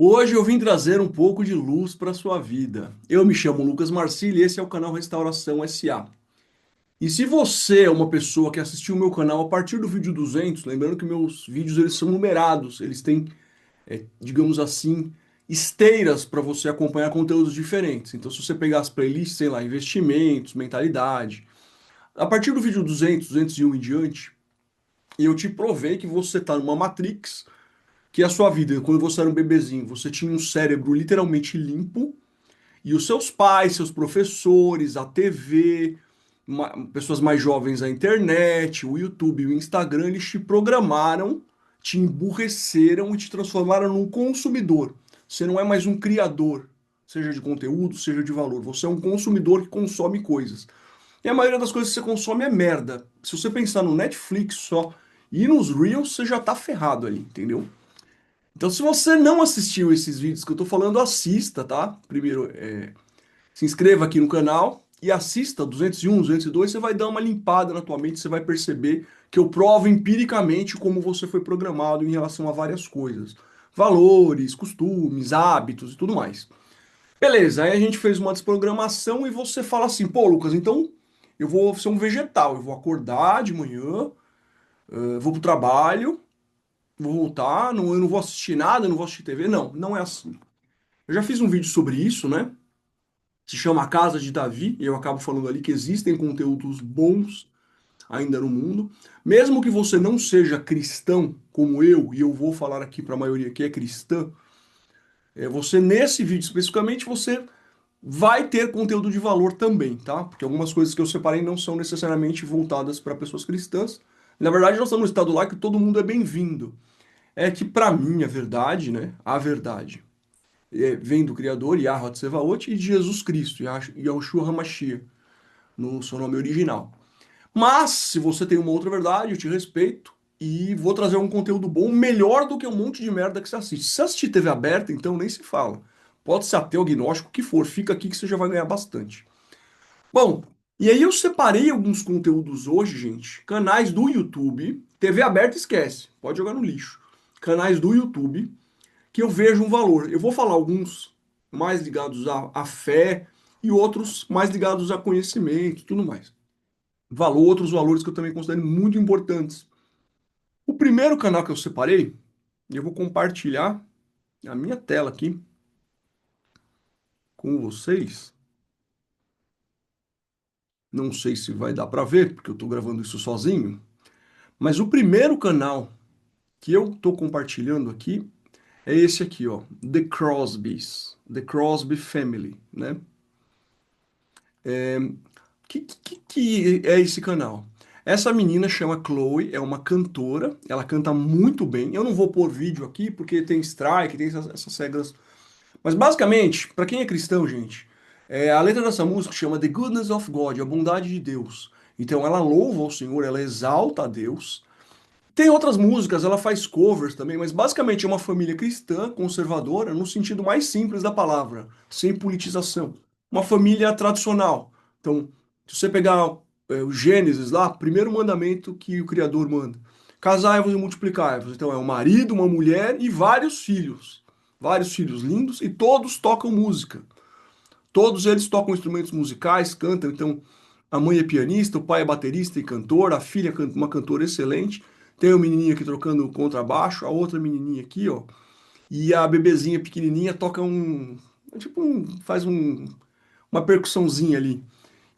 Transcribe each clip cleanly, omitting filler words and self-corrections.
Hoje eu vim trazer um pouco de luz para sua vida. Eu me chamo Lucas Marcili e esse é o canal Restauração SA. E se você é uma pessoa que assistiu o meu canal a partir do vídeo 200, lembrando que meus vídeos eles são numerados, eles têm, digamos assim, esteiras para você acompanhar conteúdos diferentes. Então, se você pegar as playlists, sei lá, investimentos, mentalidade, a partir do vídeo 200, 201 em diante, eu te provei que você está numa matrix, que é a sua vida, quando você era um bebezinho, você tinha um cérebro literalmente limpo. E os seus pais, seus professores, a TV, pessoas mais jovens, a internet, o YouTube, o Instagram, eles te programaram, te emburreceram e te transformaram num consumidor. Você não é mais um criador, seja de conteúdo, seja de valor. Você é um consumidor que consome coisas. E a maioria das coisas que você consome é merda. Se você pensar no Netflix só e nos Reels, você já tá ferrado ali, entendeu? Então, se você não assistiu esses vídeos que eu tô falando, assista, tá? Primeiro, se inscreva aqui no canal e assista 201, 202, você vai dar uma limpada na tua mente, você vai perceber que eu provo empiricamente como você foi programado em relação a várias coisas. Valores, costumes, hábitos e tudo mais. Beleza, aí a gente fez uma desprogramação e você fala assim, pô, Lucas, então eu vou ser um vegetal, eu vou acordar de manhã, vou pro trabalho, vou voltar, eu não vou assistir nada, eu não vou assistir TV. Não, não é assim. Eu já fiz um vídeo sobre isso, né? Se chama A Casa de Davi, e eu acabo falando ali que existem conteúdos bons ainda no mundo. Mesmo que você não seja cristão, como eu, e eu vou falar aqui para a maioria que é cristã, você nesse vídeo especificamente, você vai ter conteúdo de valor também, tá? Porque algumas coisas que eu separei não são necessariamente voltadas para pessoas cristãs. Na verdade, nós estamos no estado lá que todo mundo é bem-vindo. É que, para mim, a verdade, né? A verdade vem do Criador, Yahweh Tsevaot, e de Jesus Cristo, Yahushua HaMashiach, no seu nome original. Mas, se você tem uma outra verdade, eu te respeito e vou trazer um conteúdo bom, melhor do que um monte de merda que você assiste. Se você assistir TV aberta, então nem se fala. Pode ser ateu, agnóstico, o que for, fica aqui que você já vai ganhar bastante. Bom, e aí eu separei alguns conteúdos hoje, gente. Canais do YouTube, TV aberta esquece, pode jogar no lixo. Canais do YouTube que eu vejo um valor. Eu vou falar alguns mais ligados à fé e outros mais ligados a conhecimento e tudo mais. Outros valores que eu também considero muito importantes. O primeiro canal que eu separei, eu vou compartilhar a minha tela aqui com vocês. Não sei se vai dar para ver, porque eu estou gravando isso sozinho. Mas o primeiro canal que eu estou compartilhando aqui é esse aqui, ó, The Crosbys, The Crosby Family, né? Que é esse canal? Essa menina chama Chloe, é uma cantora, ela canta muito bem. Eu não vou pôr vídeo aqui porque tem strike, tem essas regras. Mas basicamente, para quem é cristão, gente, a letra dessa música chama The Goodness of God, a bondade de Deus. Então ela louva o Senhor, ela exalta a Deus. Tem outras músicas, ela faz covers também, mas basicamente é uma família cristã, conservadora, no sentido mais simples da palavra, sem politização. Uma família tradicional. Então, se você pegar o Gênesis lá, primeiro mandamento que o Criador manda: casai-vos e multiplicai-vos. Então, é um marido, uma mulher e vários filhos. Vários filhos lindos e todos tocam música. Todos eles tocam instrumentos musicais, cantam. Então, a mãe é pianista, o pai é baterista e cantor, a filha é uma cantora excelente. Tem uma menininha aqui tocando contrabaixo, a outra menininha aqui, ó. E a bebezinha pequenininha toca faz uma percussãozinha ali.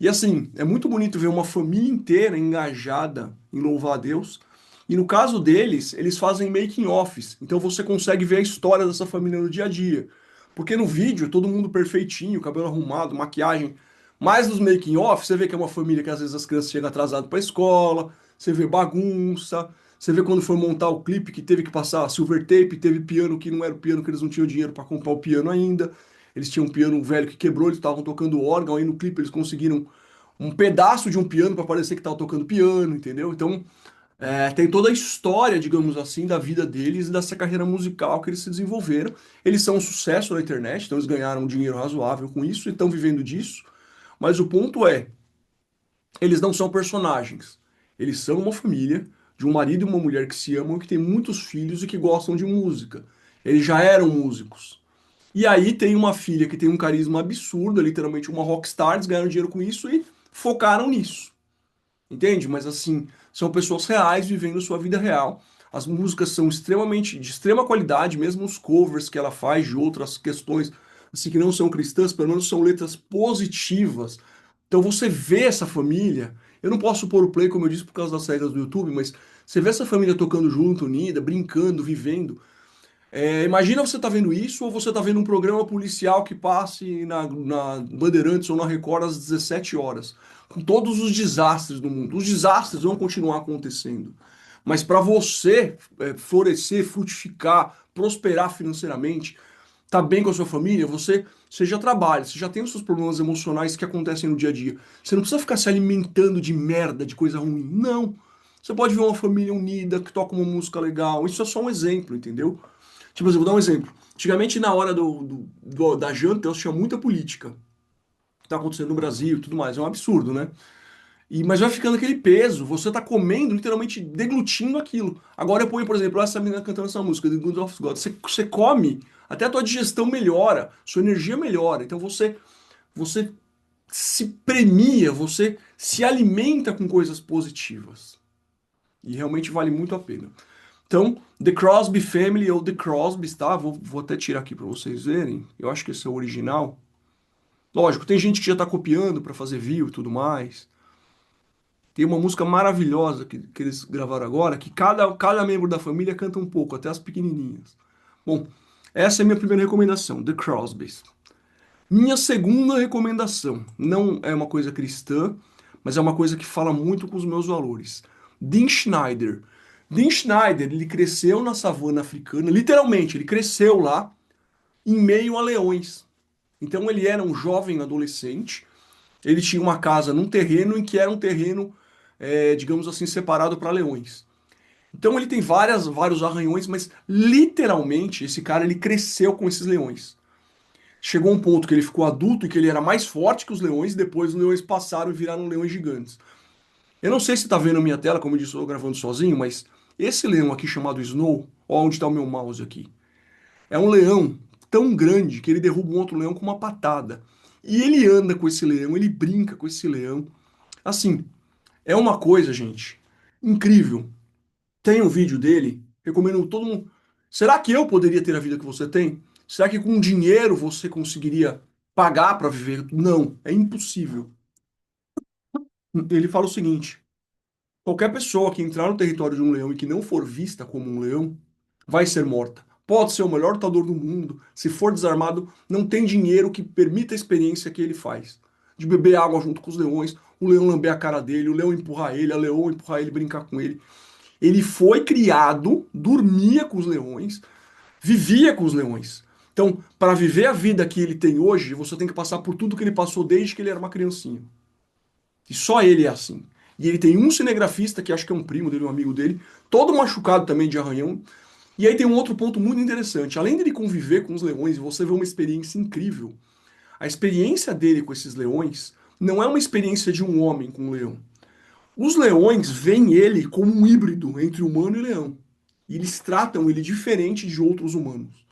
E assim, é muito bonito ver uma família inteira engajada em louvar a Deus. E no caso deles, eles fazem making offs. Então você consegue ver a história dessa família no dia a dia. Porque no vídeo, todo mundo perfeitinho, cabelo arrumado, maquiagem. Mas nos making offs, você vê que é uma família que às vezes as crianças chegam atrasadas para a escola, você vê bagunça, você vê quando foi montar o clipe que teve que passar silver tape, teve piano que não era o piano que eles não tinham dinheiro para comprar o piano ainda. Eles tinham um piano velho que quebrou, eles estavam tocando órgão, aí no clipe eles conseguiram um pedaço de um piano para parecer que estava tocando piano, entendeu? Então, tem toda a história, digamos assim, da vida deles e dessa carreira musical que eles se desenvolveram. Eles são um sucesso na internet, então eles ganharam um dinheiro razoável com isso e estão vivendo disso. Mas o ponto é, eles não são personagens. Eles são uma família de um marido e uma mulher que se amam, que tem muitos filhos e que gostam de música. Eles já eram músicos. E aí tem uma filha que tem um carisma absurdo, é literalmente uma rockstar, eles ganharam dinheiro com isso e focaram nisso. Entende? Mas assim, são pessoas reais vivendo sua vida real. As músicas são extremamente de extrema qualidade, mesmo os covers que ela faz de outras questões, assim que não são cristãs, pelo menos são letras positivas. Então você vê essa família, eu não posso pôr o play, como eu disse, por causa das regras do YouTube, mas você vê essa família tocando junto, unida, brincando, vivendo. Imagina você tá vendo isso ou você tá vendo um programa policial que passe na Bandeirantes ou na Record às 17 horas, com todos os desastres do mundo. Os desastres vão continuar acontecendo. Mas para você florescer, frutificar, prosperar financeiramente, tá bem com a sua família, você já trabalha, você já tem os seus problemas emocionais que acontecem no dia a dia. Você não precisa ficar se alimentando de merda, de coisa ruim. Não. Você pode ver uma família unida, que toca uma música legal. Isso é só um exemplo, entendeu? Tipo, eu vou dar um exemplo. Antigamente, na hora da janta, eu assistia muita política. Que tá acontecendo no Brasil e tudo mais. É um absurdo, né? Mas vai ficando aquele peso. Você tá comendo, literalmente deglutindo aquilo. Agora eu ponho, por exemplo, essa menina cantando essa música, The Good of God. Você come, até a tua digestão melhora, sua energia melhora. Então você se premia, você se alimenta com coisas positivas. E realmente vale muito a pena. Então, The Crosby Family ou The Crosbys, tá? Vou até tirar aqui para vocês verem. Eu acho que esse é o original. Lógico, tem gente que já tá copiando para fazer view e tudo mais. Tem uma música maravilhosa que eles gravaram agora, que cada membro da família canta um pouco, até as pequenininhas. Bom, essa é a minha primeira recomendação, The Crosbys. Minha segunda recomendação não é uma coisa cristã, mas é uma coisa que fala muito com os meus valores. Dean Schneider. Dean Schneider, ele cresceu na savana africana, literalmente, ele cresceu lá em meio a leões. Então ele era um jovem adolescente, ele tinha uma casa num terreno em que era um terreno, digamos assim, separado para leões. Então ele tem vários arranhões, mas literalmente esse cara ele cresceu com esses leões. Chegou um ponto que ele ficou adulto e que ele era mais forte que os leões, e depois os leões passaram e viraram leões gigantes. Eu não sei se tá vendo a minha tela, como eu disse, eu tô gravando sozinho, mas esse leão aqui chamado Snow, ó onde tá o meu mouse aqui, é um leão tão grande que ele derruba um outro leão com uma patada. E ele anda com esse leão, ele brinca com esse leão. Assim, é uma coisa, gente, incrível. Tem um vídeo dele, recomendo todo mundo. Será que eu poderia ter a vida que você tem? Será que com dinheiro você conseguiria pagar para viver? Não, é impossível. Ele fala o seguinte: qualquer pessoa que entrar no território de um leão e que não for vista como um leão, vai ser morta. Pode ser o melhor lutador do mundo, se for desarmado, não tem dinheiro que permita a experiência que ele faz. De beber água junto com os leões, o leão lamber a cara dele, o leão empurrar ele, a leoa empurrar ele, brincar com ele. Ele foi criado, dormia com os leões, vivia com os leões. Então, para viver a vida que ele tem hoje, você tem que passar por tudo que ele passou desde que ele era uma criancinha. E só ele é assim. E ele tem um cinegrafista, que acho que é um primo dele, um amigo dele, todo machucado também de arranhão. E aí tem um outro ponto muito interessante. Além dele conviver com os leões e você vê uma experiência incrível, a experiência dele com esses leões não é uma experiência de um homem com um leão. Os leões veem ele como um híbrido entre humano e leão. E eles tratam ele diferente de outros humanos.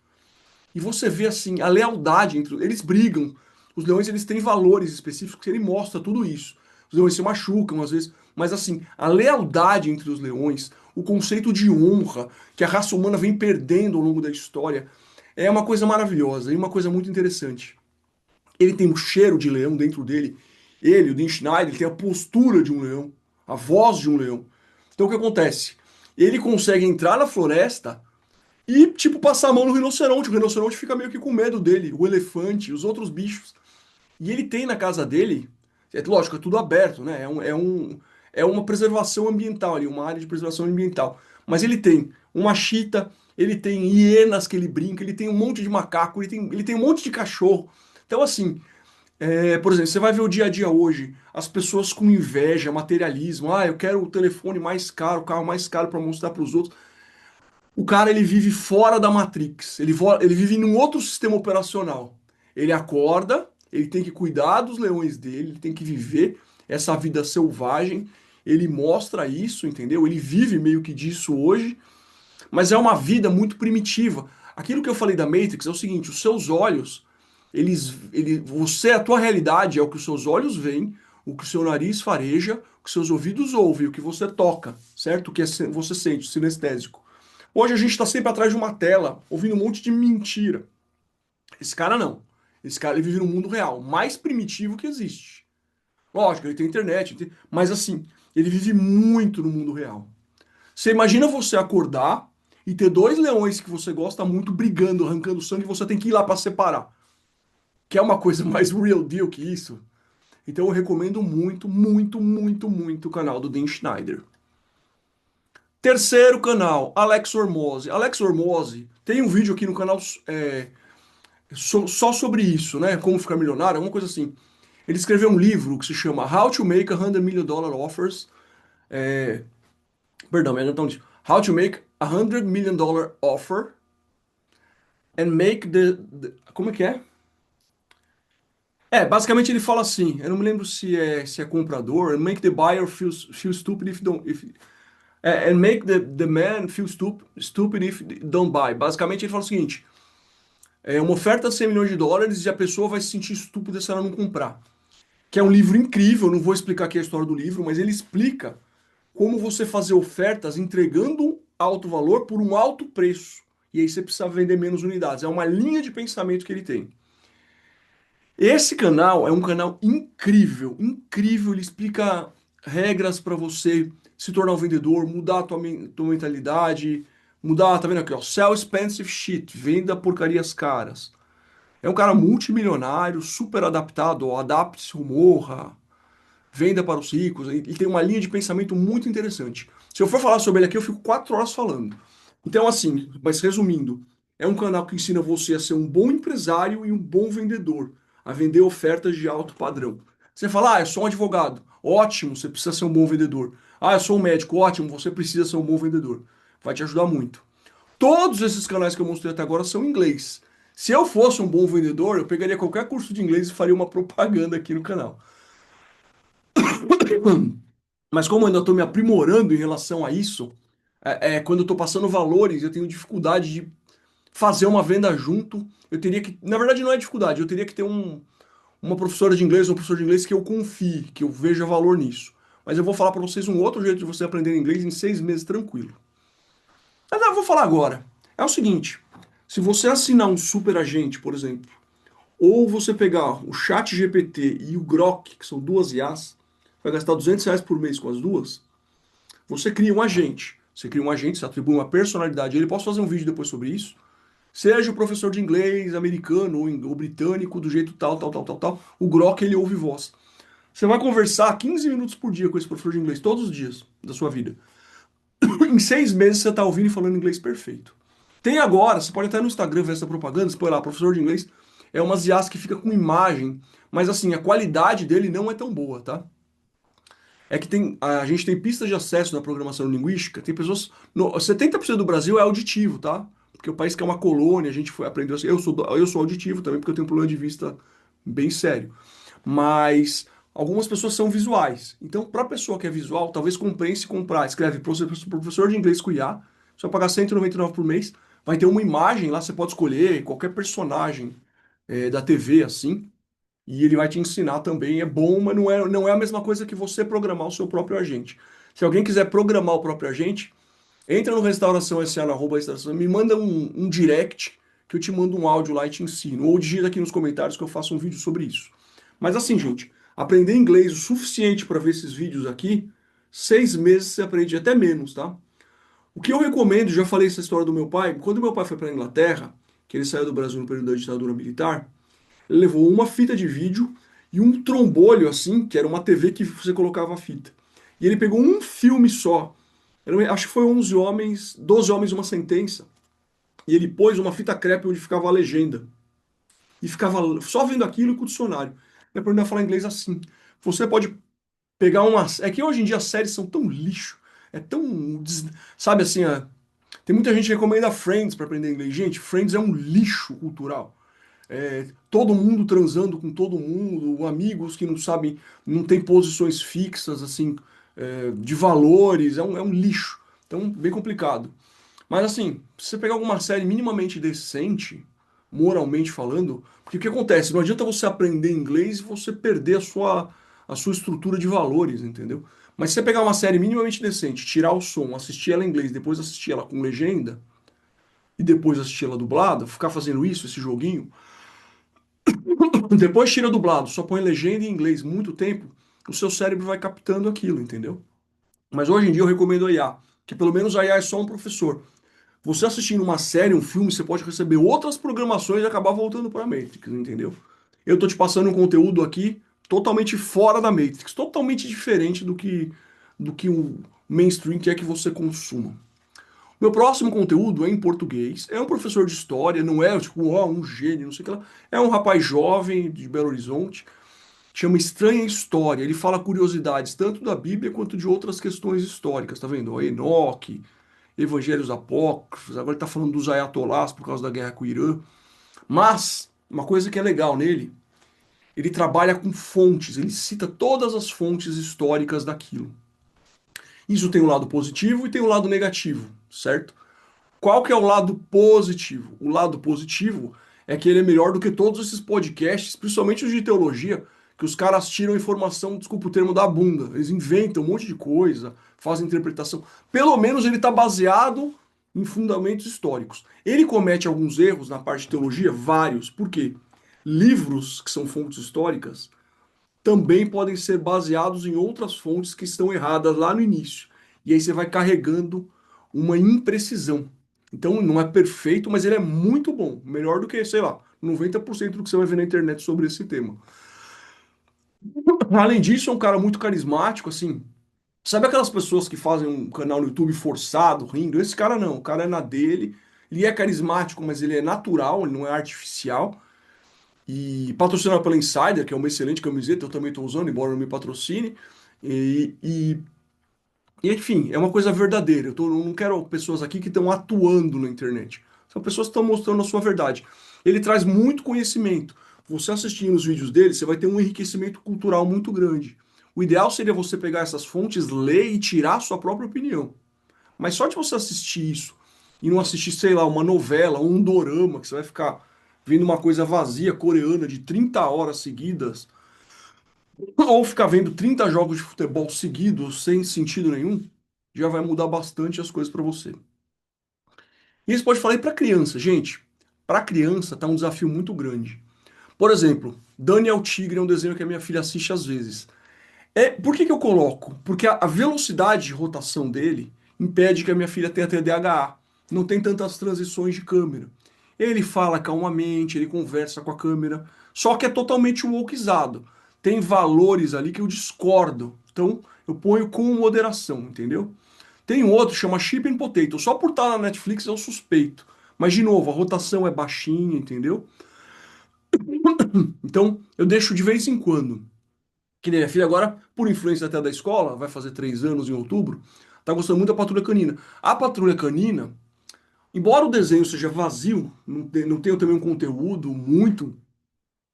E você vê assim a lealdade entre eles brigam. Os leões eles têm valores específicos, ele mostra tudo isso. Os leões se machucam às vezes, mas assim, a lealdade entre os leões, o conceito de honra que a raça humana vem perdendo ao longo da história, é uma coisa maravilhosa e uma coisa muito interessante. Ele tem um cheiro de leão dentro dele. Ele, o Dean Schneider, ele tem a postura de um leão, a voz de um leão. Então o que acontece? Ele consegue entrar na floresta e, tipo, passar a mão no rinoceronte. O rinoceronte fica meio que com medo dele, o elefante, os outros bichos. E ele tem na casa dele, é lógico, é tudo aberto, né? É uma preservação ambiental ali, uma área de preservação ambiental. Mas ele tem uma chita, ele tem hienas que ele brinca, ele tem um monte de macaco, ele tem um monte de cachorro. Então, assim, por exemplo, você vai ver o dia a dia hoje, as pessoas com inveja, materialismo, eu quero o telefone mais caro, o carro mais caro para mostrar para os outros. O cara ele vive fora da Matrix, ele vive num outro sistema operacional. Ele acorda, ele tem que cuidar dos leões dele, ele tem que viver essa vida selvagem. Ele mostra isso, entendeu? Ele vive meio que disso hoje, mas é uma vida muito primitiva. Aquilo que eu falei da Matrix é o seguinte, os seus olhos, a tua realidade é o que os seus olhos veem, o que o seu nariz fareja, o que seus ouvidos ouvem, o que você toca, certo? O que você sente, sinestésico. Hoje a gente está sempre atrás de uma tela, ouvindo um monte de mentira. Esse cara não. Esse cara ele vive no mundo real, mais primitivo que existe. Lógico, ele tem internet, mas assim, ele vive muito no mundo real. Você imagina você acordar e ter dois leões que você gosta muito brigando, arrancando sangue, e você tem que ir lá para separar. Que é uma coisa mais real deal que isso. Então eu recomendo muito, muito, muito, muito o canal do Dan Schneider. Terceiro canal, Alex Hormozzi. Alex Hormozzi tem um vídeo aqui no canal só sobre isso, né? Como ficar milionário, uma coisa assim. Ele escreveu um livro que se chama How to Make $100 Million Offers. É, perdão, então disso. How to Make $100 Million Offer and Make como é que é? Basicamente ele fala assim, eu não me lembro se é comprador, and make the buyer feel stupid if don't, and make the man feel stupid if don't buy. Basicamente ele fala o seguinte, uma oferta de $100 milhões e a pessoa vai se sentir estúpida se ela não comprar. Que é um livro incrível, não vou explicar aqui a história do livro, mas ele explica como você fazer ofertas entregando alto valor por um alto preço. E aí você precisa vender menos unidades. É uma linha de pensamento que ele tem. Esse canal é um canal incrível, incrível. Ele explica regras para você se tornar um vendedor, mudar a tua mentalidade, mudar, tá vendo aqui, ó, sell expensive shit, venda porcarias caras. É um cara multimilionário, super adaptado, ó, adapte-se ou morra, venda para os ricos. Ele tem uma linha de pensamento muito interessante. Se eu for falar sobre ele aqui, eu fico 4 horas falando. Então, assim, mas resumindo, é um canal que ensina você a ser um bom empresário e um bom vendedor, a vender ofertas de alto padrão. Você fala, eu sou um advogado. Ótimo, você precisa ser um bom vendedor. Eu sou um médico. Ótimo, você precisa ser um bom vendedor. Vai te ajudar muito. Todos esses canais que eu mostrei até agora são em inglês. Se eu fosse um bom vendedor, eu pegaria qualquer curso de inglês e faria uma propaganda aqui no canal. Mas como eu ainda estou me aprimorando em relação a isso, quando eu estou passando valores, eu tenho dificuldade de fazer uma venda junto. Eu teria que, na verdade, não é dificuldade, eu teria que ter uma professora de inglês, um professor de inglês que eu confie, que eu veja valor nisso. Mas eu vou falar para vocês um outro jeito de você aprender inglês em 6 meses tranquilo. Mas eu vou falar agora. É o seguinte: se você assinar um super agente, por exemplo, ou você pegar o Chat GPT e o Grok, que são duas IAs, vai gastar R$ 200 por mês com as duas. Você cria um agente. Você cria um agente, você atribui uma personalidade a ele. Posso fazer um vídeo depois sobre isso? Seja o professor de inglês americano ou britânico, do jeito tal, tal, tal, tal, tal. O Grok, ele ouve voz. Você vai conversar 15 minutos por dia com esse professor de inglês, todos os dias da sua vida. Em 6 meses você está ouvindo e falando inglês perfeito. Tem agora, você pode até no Instagram ver essa propaganda, você põe lá, professor de inglês. É umas IAs que fica com imagem, mas assim, a qualidade dele não é tão boa, tá? É que a gente tem pistas de acesso na programação linguística, tem pessoas. 70% do Brasil é auditivo, tá? Porque o país que é uma colônia, a gente aprendeu assim. Eu sou auditivo também, porque eu tenho um problema de vista bem sério. Mas algumas pessoas são visuais. Então, para a pessoa que é visual, talvez compense comprar. Escreve professor de inglês com IA, você vai pagar R$ 199 por mês. Vai ter uma imagem lá, você pode escolher qualquer personagem da TV, assim. E ele vai te ensinar também. É bom, mas não é a mesma coisa que você programar o seu próprio agente. Se alguém quiser programar o próprio agente, entra no Restauração SA, no arroba Restauração, me manda um direct que eu te mando um áudio lá e te ensino. Ou digita aqui nos comentários que eu faço um vídeo sobre isso. Mas assim, gente, aprender inglês o suficiente para ver esses vídeos aqui, 6 meses você aprende até menos, tá? O que eu recomendo, já falei essa história do meu pai, quando meu pai foi para a Inglaterra, que ele saiu do Brasil no período da ditadura militar, ele levou uma fita de vídeo e um trombolho assim, que era uma TV que você colocava a fita. E ele pegou um filme só. Acho que foi 11 homens, 12 homens, uma sentença. E ele pôs uma fita crepe onde ficava a legenda. E ficava só vendo aquilo com o dicionário. Ele aprendeu a falar inglês assim. Você pode pegar umas. É que hoje em dia as séries são tão lixo. É tão. Sabe assim, tem muita gente que recomenda Friends para aprender inglês. Gente, Friends é um lixo cultural. Todo mundo transando com todo mundo, amigos que não sabem, não tem posições fixas, assim, de valores, é um lixo. Então, bem complicado. Mas assim, se você pegar alguma série minimamente decente, moralmente falando, porque o que acontece? Não adianta você aprender inglês e você perder a sua estrutura de valores, entendeu? Mas se você pegar uma série minimamente decente, tirar o som, assistir ela em inglês, depois assistir ela com legenda, e depois assistir ela dublada, ficar fazendo isso, esse joguinho, depois tira dublado, só põe legenda em inglês muito tempo, o seu cérebro vai captando aquilo, entendeu? Mas hoje em dia eu recomendo a IA, que pelo menos a IA é só um professor. Você assistindo uma série, um filme, você pode receber outras programações e acabar voltando para a Matrix, entendeu? Eu tô te passando um conteúdo aqui totalmente fora da Matrix, totalmente diferente do que o mainstream quer que você consuma. Meu próximo conteúdo é em português. É um professor de história, não é tipo, ó, um gênio, não sei o que lá. É um rapaz jovem de Belo Horizonte, chama Estranha História. Ele fala curiosidades tanto da Bíblia quanto de outras questões históricas, tá vendo? Ó, Enoque, Evangelhos Apócrifos, agora ele tá falando dos ayatolás por causa da guerra com o Irã. Mas, uma coisa que é legal nele, ele trabalha com fontes, ele cita todas as fontes históricas daquilo. Isso tem um lado positivo e tem um lado negativo, certo? Qual que é o lado positivo? O lado positivo é que ele é melhor do que todos esses podcasts, principalmente os de teologia, que os caras tiram informação, desculpa o termo, da bunda. Eles inventam um monte de coisa, fazem interpretação. Pelo menos ele está baseado em fundamentos históricos. Ele comete alguns erros na parte de teologia, vários. Por quê? Livros que são fontes históricas também podem ser baseados em outras fontes que estão erradas lá no início. E aí você vai carregando uma imprecisão. Então não é perfeito, mas ele é muito bom. Melhor do que, sei lá, 90% do que você vai ver na internet sobre esse tema. Além disso, é um cara muito carismático, assim. Sabe aquelas pessoas que fazem um canal no YouTube forçado, rindo? Esse cara não, o cara é na dele. Ele é carismático, mas ele é natural, ele não é artificial. E patrocinado pela Insider, que é uma excelente camiseta, eu também estou usando, embora não me patrocine. E, e, enfim, é uma coisa verdadeira. Eu não quero pessoas aqui que estão atuando na internet. São pessoas que estão mostrando a sua verdade. Ele traz muito conhecimento. Você assistindo os vídeos dele, você vai ter um enriquecimento cultural muito grande. O ideal seria você pegar essas fontes, ler e tirar a sua própria opinião. Mas só de você assistir isso e não assistir, sei lá, uma novela ou um dorama, que você vai ficar vendo uma coisa vazia coreana de 30 horas seguidas, ou ficar vendo 30 jogos de futebol seguidos sem sentido nenhum, já vai mudar bastante as coisas para você. E isso pode falar para criança, gente. Para criança tá um desafio muito grande. Por exemplo, Daniel Tigre é um desenho que a minha filha assiste às vezes. Por que que eu coloco? Porque a velocidade de rotação dele impede que a minha filha tenha TDAH. Não tem tantas transições de câmera. Ele fala calmamente, ele conversa com a câmera, só que é totalmente wokeizado. Tem valores ali que eu discordo. Então, eu ponho com moderação, entendeu? Tem um outro, chama Chip and Potato. Só por estar na Netflix eu suspeito. Mas, de novo, a rotação é baixinha, entendeu? Então, eu deixo de vez em quando. Que nem minha filha agora, por influência até da escola, vai fazer 3 anos em outubro, tá gostando muito da Patrulha Canina. A Patrulha Canina, embora o desenho seja vazio, não tenha também um conteúdo muito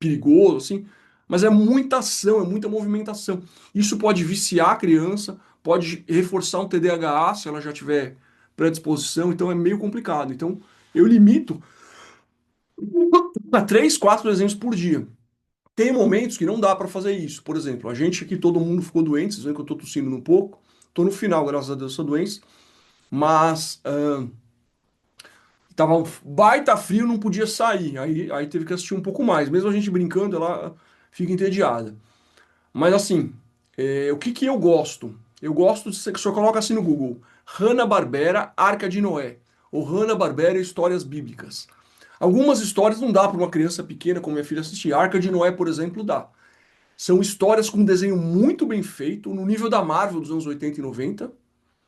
perigoso, assim, mas é muita ação, é muita movimentação. Isso pode viciar a criança, pode reforçar um TDAH se ela já tiver predisposição, então é meio complicado. Então, eu limito a 3, 4 desenhos por dia. Tem momentos que não dá para fazer isso. Por exemplo, a gente aqui, todo mundo ficou doente, vocês veem que eu tô tossindo um pouco. Tô no final, graças a Deus, dessa doença. Mas tava um baita frio, não podia sair. Aí teve que assistir um pouco mais. Mesmo a gente brincando, ela fica entediada. Mas assim, o que que eu gosto? Eu gosto de que você coloca assim no Google: Hanna-Barbera, Arca de Noé. Ou Hanna-Barbera, Histórias Bíblicas. Algumas histórias não dá para uma criança pequena como minha filha assistir. Arca de Noé, por exemplo, dá. São histórias com um desenho muito bem feito, no nível da Marvel dos anos 80 e 90,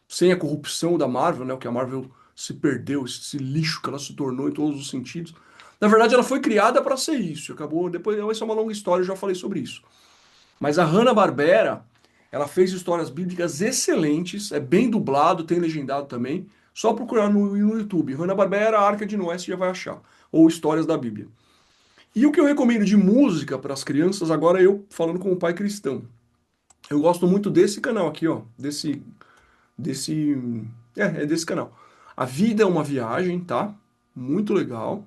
sem a corrupção da Marvel, né? O que a Marvel se perdeu, esse lixo que ela se tornou em todos os sentidos. Na verdade, ela foi criada para ser isso. Acabou. Depois, essa é uma longa história, eu já falei sobre isso. Mas a Hanna-Barbera, ela fez histórias bíblicas excelentes, é bem dublado, tem legendado também. Só procurar no YouTube. Hanna-Barbera, Arca de Noé, você já vai achar. Ou Histórias da Bíblia. E o que eu recomendo de música para as crianças, agora eu falando como pai cristão. Eu gosto muito desse canal aqui, ó. Desse. É desse canal. A vida é uma viagem, tá? Muito legal.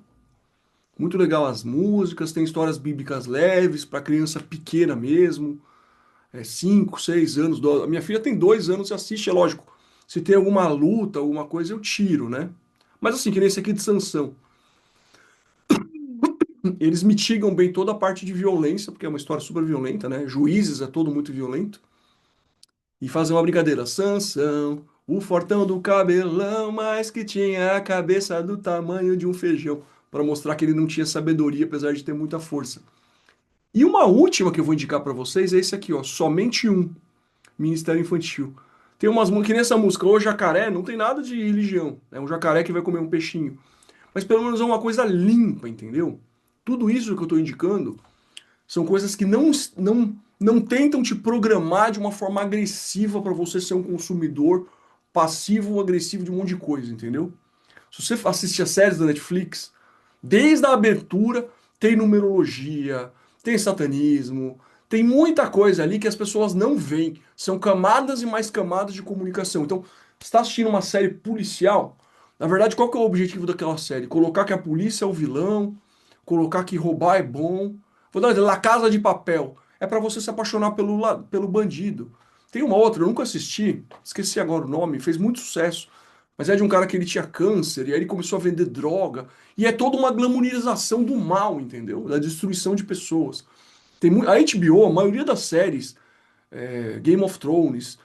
Muito legal as músicas, tem histórias bíblicas leves para criança pequena mesmo, 5, 6 anos. A minha filha tem 2 anos e assiste, é lógico. Se tem alguma luta, alguma coisa, eu tiro, né? Mas assim, que nem esse aqui de Sansão. Eles mitigam bem toda a parte de violência, porque é uma história super violenta, né? Juízes é todo muito violento. E fazem uma brincadeira. Sansão, o fortão do cabelão, mas que tinha a cabeça do tamanho de um feijão. Para mostrar que ele não tinha sabedoria, apesar de ter muita força. E uma última que eu vou indicar para vocês é esse aqui, ó. Somente um. Ministério Infantil. Tem umas músicas, que nessa música, O Jacaré, não tem nada de religião. É um jacaré que vai comer um peixinho. Mas pelo menos é uma coisa limpa, entendeu? Tudo isso que eu estou indicando são coisas que não tentam te programar de uma forma agressiva para você ser um consumidor passivo ou agressivo de um monte de coisa, entendeu? Se você assiste as séries da Netflix, desde a abertura tem numerologia, tem satanismo, tem muita coisa ali que as pessoas não veem. São camadas e mais camadas de comunicação. Então, você está assistindo uma série policial, na verdade, qual que é o objetivo daquela série? Colocar que a polícia é o vilão, colocar que roubar é bom. Vou dar um exemplo, La Casa de Papel. É para você se apaixonar pelo bandido. Tem uma outra, eu nunca assisti, esqueci agora o nome, fez muito sucesso. Mas é de um cara que ele tinha câncer, e aí ele começou a vender droga. E é toda uma glamorização do mal, entendeu? Da destruição de pessoas. A HBO, a maioria das séries, Game of Thrones,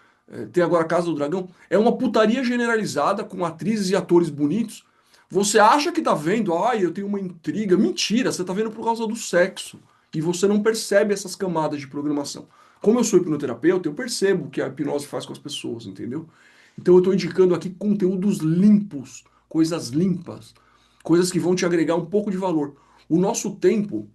tem agora Casa do Dragão, é uma putaria generalizada com atrizes e atores bonitos. Você acha que tá vendo, ai, eu tenho uma intriga. Mentira, você tá vendo por causa do sexo. E você não percebe essas camadas de programação. Como eu sou hipnoterapeuta, eu percebo o que a hipnose faz com as pessoas, entendeu? Então eu estou indicando aqui conteúdos limpos, coisas limpas, coisas que vão te agregar um pouco de valor. O nosso tempo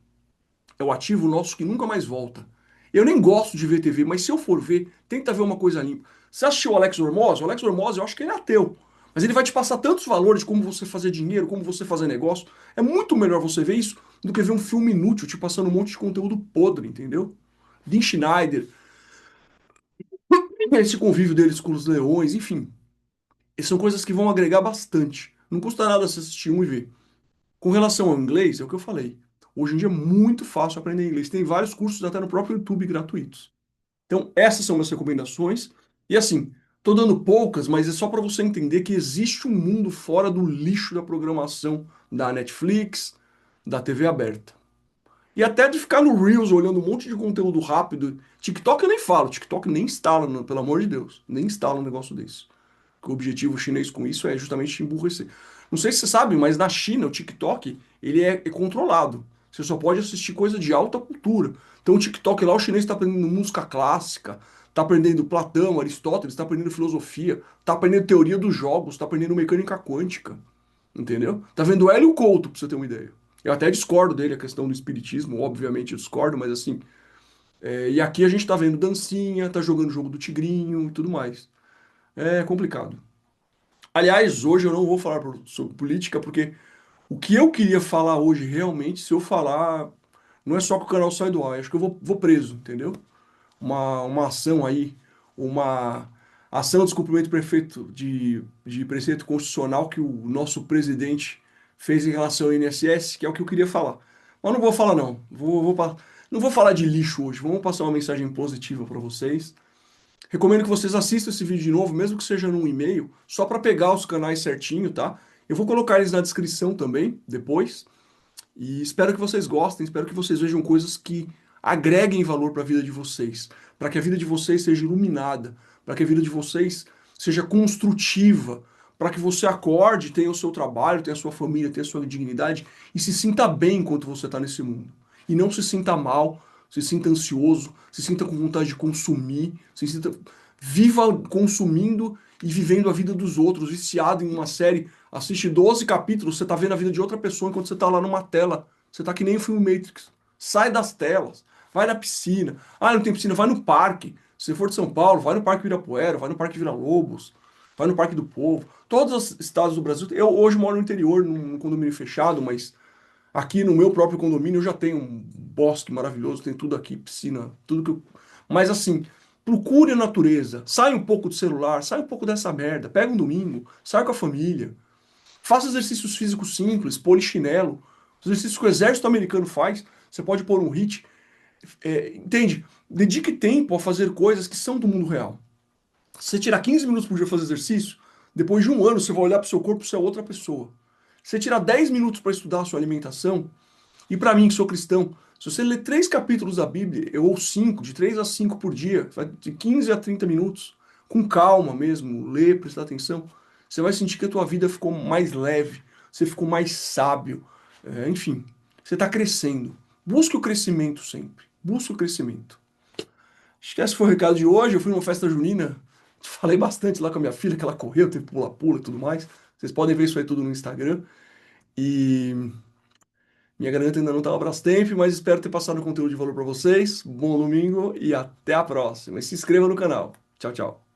é o ativo nosso que nunca mais volta. Eu nem gosto de ver TV, mas se eu for ver, tenta ver uma coisa limpa. Você assistiu o Alex Hormozzi? O Alex Hormozzi, eu acho que ele é ateu. Mas ele vai te passar tantos valores de como você fazer dinheiro, como você fazer negócio. É muito melhor você ver isso do que ver um filme inútil te passando um monte de conteúdo podre, entendeu? Dean Schneider, esse convívio deles com os leões, enfim. E são coisas que vão agregar bastante. Não custa nada você assistir um e ver. Com relação ao inglês, é o que eu falei. Hoje em dia é muito fácil aprender inglês. Tem vários cursos até no próprio YouTube gratuitos. Então, essas são minhas recomendações. E assim, tô dando poucas, mas é só para você entender que existe um mundo fora do lixo da programação da Netflix, da TV aberta. E até de ficar no Reels olhando um monte de conteúdo rápido. TikTok eu nem falo, TikTok nem instala, pelo amor de Deus. Nem instala um negócio desse. O objetivo chinês com isso é justamente te emburrecer. Não sei se você sabe, mas na China o TikTok ele é controlado. Você só pode assistir coisa de alta cultura. Então o TikTok lá o chinês está aprendendo música clássica, está aprendendo Platão, Aristóteles, está aprendendo filosofia, está aprendendo teoria dos jogos, está aprendendo mecânica quântica, entendeu? Tá vendo Hélio Couto, pra você ter uma ideia. Eu até discordo dele a questão do espiritismo, obviamente eu discordo, mas assim. E aqui a gente tá vendo dancinha, tá jogando o jogo do tigrinho e tudo mais. É complicado. Aliás, hoje eu não vou falar sobre política, porque o que eu queria falar hoje, realmente, se eu falar, não é só que o canal sai do ar, acho que eu vou preso, entendeu? Uma ação aí, uma ação de descumprimento de preceito constitucional que o nosso presidente fez em relação ao INSS, que é o que eu queria falar. Mas não vou falar, não. Não vou falar de lixo hoje, vamos passar uma mensagem positiva para vocês. Recomendo que vocês assistam esse vídeo de novo, mesmo que seja num e-mail, só para pegar os canais certinho, tá? Eu vou colocar eles na descrição também, depois. E espero que vocês gostem, espero que vocês vejam coisas que agreguem valor para a vida de vocês, para que a vida de vocês seja iluminada, para que a vida de vocês seja construtiva, para que você acorde, tenha o seu trabalho, tenha a sua família, tenha a sua dignidade e se sinta bem enquanto você está nesse mundo. E não se sinta mal, se sinta ansioso, se sinta com vontade de consumir, se sinta viva consumindo e vivendo a vida dos outros, viciado em uma série, assiste 12 capítulos, você tá vendo a vida de outra pessoa enquanto você tá lá numa tela. Você tá que nem o filme Matrix. Sai das telas, vai na piscina. Ah, não tem piscina, vai no parque. Se for de São Paulo, vai no Parque Ibirapuera, vai no Parque Vila-Lobos, vai no Parque do Povo. Todos os estados do Brasil. Eu hoje moro no interior, num condomínio fechado, mas aqui no meu próprio condomínio eu já tenho um bosque maravilhoso, tem tudo aqui, piscina, tudo que eu. Mas assim, Procure a natureza. Sai um pouco do celular, sai um pouco dessa merda. Pega um domingo, sai com a família. Faça exercícios físicos simples, polichinelo. Os exercícios que o exército americano faz. Você pode pôr um HIIT. Entende? Dedique tempo a fazer coisas que são do mundo real. Se você tirar 15 minutos por dia fazer exercício, depois de um ano você vai olhar para o seu corpo e você é outra pessoa. Se você tirar 10 minutos para estudar a sua alimentação, e para mim, que sou cristão, se você ler 3 capítulos da Bíblia, ou 5, de 3 a 5 por dia, vai de 15 a 30 minutos, com calma mesmo, ler, prestar atenção, você vai sentir que a tua vida ficou mais leve, você ficou mais sábio, enfim, você está crescendo. Busque o crescimento sempre. Busque o crescimento. Acho que esse foi o recado de hoje. Eu fui numa festa junina, falei bastante lá com a minha filha, que ela correu, teve pula-pula e tudo mais. Vocês podem ver isso aí tudo no Instagram. E minha garganta ainda não tá no Brastemp, mas espero ter passado conteúdo de valor para vocês. Bom domingo e até a próxima. E se inscreva no canal. Tchau, tchau.